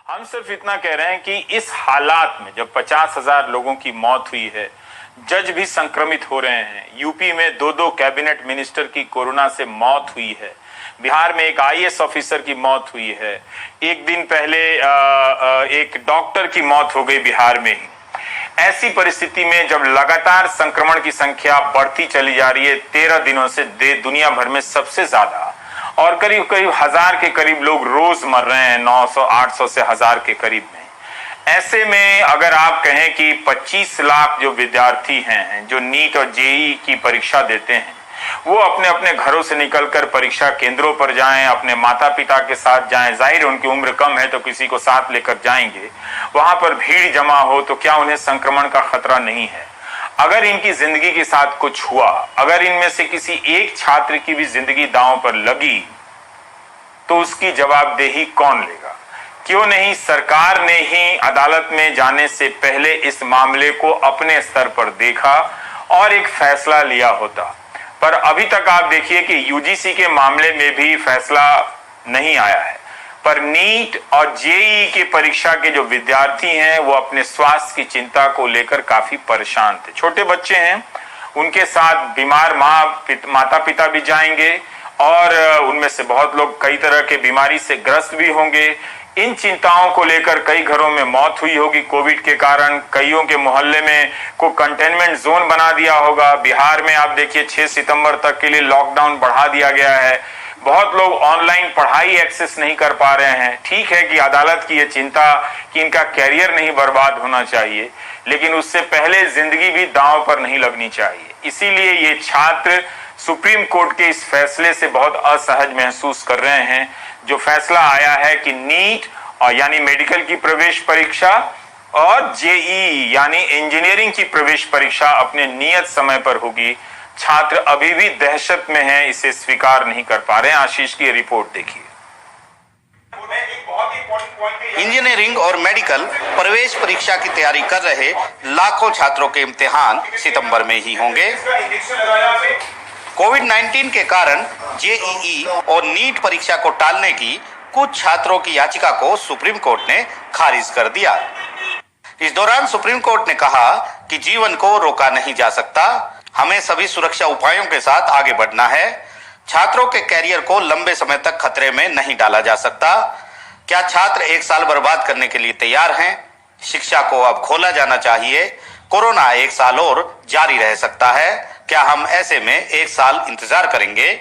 हम सिर्फ इतना कह रहे हैं कि इस हालात में जब 50,000 लोगों की मौत हुई है, जज भी संक्रमित हो रहे हैं, यूपी में 2 कैबिनेट मिनिस्टर की कोरोना से मौत हुई है, बिहार में एक आईएएस ऑफिसर की मौत हुई है, एक दिन पहले एक डॉक्टर की मौत हो गई बिहार में ही। ऐसी परिस्थिति में जब लगातार संक्रमण की संख्या बढ़ती चली जा रही है, 13 दिनों से दुनिया भर में सबसे ज्यादा, और करीब करीब 1000 के करीब लोग रोज मर रहे हैं, 900 800 से 1000 के करीब में। ऐसे में अगर आप कहें कि 25 लाख जो विद्यार्थी हैं जो नीट और जेईई की परीक्षा देते हैं, वो अपने अपने घरों से निकलकर परीक्षा केंद्रों पर जाएं, अपने माता पिता के साथ जाएं, जाहिर उनकी उम्र कम है तो किसी को साथ लेकर जाएंगे, वहां पर भीड़ जमा हो तो क्या उन्हें संक्रमण का खतरा नहीं है? अगर इनकी जिंदगी के साथ कुछ हुआ, अगर इनमें से किसी एक छात्र की भी जिंदगी दांव पर लगी, तो उसकी जवाबदेही कौन लेगा? क्यों नहीं सरकार ने ही अदालत में जाने से पहले इस मामले को अपने स्तर पर देखा और एक फैसला लिया होता? पर अभी तक आप देखिए कि यूजीसी के मामले में भी फैसला नहीं आया है। पर नीट और जेईई की परीक्षा के जो विद्यार्थी हैं वो अपने स्वास्थ्य की चिंता को लेकर काफी परेशान थे। छोटे बच्चे हैं, उनके साथ बीमार माता पिता भी जाएंगे और उनमें से बहुत लोग कई तरह के बीमारी से ग्रस्त भी होंगे। इन चिंताओं को लेकर कई घरों में मौत हुई होगी कोविड के कारण, कईयों के मोहल्ले में को कंटेनमेंट जोन बना दिया होगा। बिहार में आप देखिए 6 सितंबर तक के लिए लॉकडाउन बढ़ा दिया गया है। बहुत लोग ऑनलाइन पढ़ाई एक्सेस नहीं कर पा रहे हैं। ठीक है कि अदालत की ये चिंता कि इनका कैरियर नहीं बर्बाद होना चाहिए, लेकिन उससे पहले जिंदगी भी दांव पर नहीं लगनी चाहिए। इसीलिए ये छात्र सुप्रीम कोर्ट के इस फैसले से बहुत असहज महसूस कर रहे हैं। जो फैसला आया है कि नीट और यानी मेडिकल की प्रवेश परीक्षा और जेईई यानी इंजीनियरिंग की प्रवेश परीक्षा अपने नियत समय पर होगी, छात्र अभी भी दहशत में हैं, इसे स्वीकार नहीं कर पा रहे हैं। आशीष की रिपोर्ट देखिए। इंजीनियरिंग और मेडिकल प्रवेश परीक्षा की तैयारी कर रहे लाखों छात्रों के इम्तिहान सितंबर में ही होंगे। कोविड-19 के कारण जेईई और नीट परीक्षा को टालने की कुछ छात्रों की याचिका को सुप्रीम कोर्ट ने खारिज कर दिया। इस दौरान सुप्रीम कोर्ट ने कहा कि जीवन को रोका नहीं जा सकता, हमें सभी सुरक्षा उपायों के साथ आगे बढ़ना है। छात्रों के कैरियर को लंबे समय तक खतरे में नहीं डाला जा सकता। क्या छात्र 1 साल बर्बाद करने के लिए तैयार हैं? शिक्षा को अब खोला जाना चाहिए। कोरोना 1 साल और जारी रह सकता है। क्या हम ऐसे में 1 साल इंतजार करेंगे?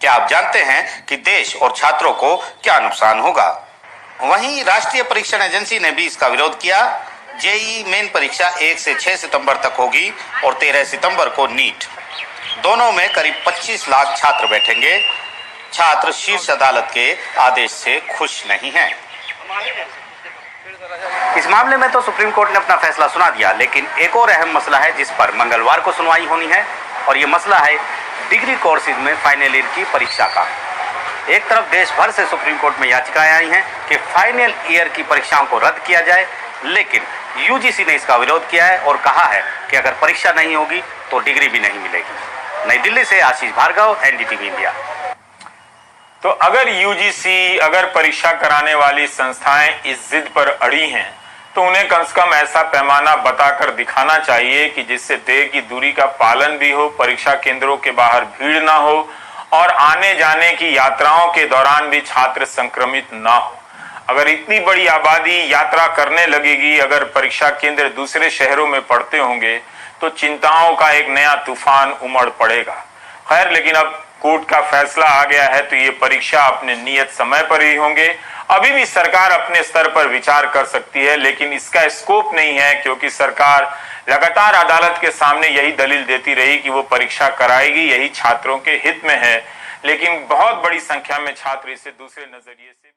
क्या आप जानते हैं कि देश और छात्रों को क्या नुकसान होगा? वहीं राष्ट्रीय परीक्षण एजेंसी ने भी इसका विरोध किया। जेईई मेन परीक्षा 1 से 6 सितंबर तक होगी और 13 सितंबर को नीट। दोनों में करीब 25 लाख छात्र बैठेंगे। छात्र शीर्ष अदालत के आदेश से खुश नहीं हैं। इस मामले में तो सुप्रीम कोर्ट ने अपना फैसला सुना दिया, लेकिन एक और अहम मसला है जिस पर मंगलवार को सुनवाई होनी है, और ये मसला है डिग्री कोर्सेज में फाइनल ईयर की परीक्षा का। एक तरफ देश भर से सुप्रीम कोर्ट में याचिकाएं आई हैं कि फाइनल ईयर की परीक्षाओं को रद्द किया जाए, लेकिन यूजीसी ने इसका विरोध किया है और कहा है कि अगर परीक्षा नहीं होगी तो डिग्री भी नहीं मिलेगी। नई दिल्ली से आशीष भार्गव, एनडीटीवी इंडिया। तो अगर यूजीसी, अगर परीक्षा कराने वाली संस्थाएं इस जिद पर अड़ी हैं, तो उन्हें कम से कम ऐसा पैमाना बताकर दिखाना चाहिए कि जिससे देर की दूरी का पालन भी हो, परीक्षा केंद्रों के बाहर भीड़ ना हो और आने जाने की यात्राओं के दौरान भी छात्र संक्रमित ना हो। अगर इतनी बड़ी आबादी यात्रा करने लगेगी, अगर परीक्षा केंद्र दूसरे शहरों में पड़ते होंगे, तो चिंताओं का एक नया तूफान उमड़ पड़ेगा। खैर, लेकिन अब कोर्ट का फैसला आ गया है तो ये परीक्षा अपने नियत समय पर ही होंगे। अभी भी सरकार अपने स्तर पर विचार कर सकती है, लेकिन इसका स्कोप नहीं है, क्योंकि सरकार लगातार अदालत के सामने यही दलील देती रही कि वो परीक्षा कराएगी, यही छात्रों के हित में है। लेकिन बहुत बड़ी संख्या में छात्र इसे दूसरे नजरिए से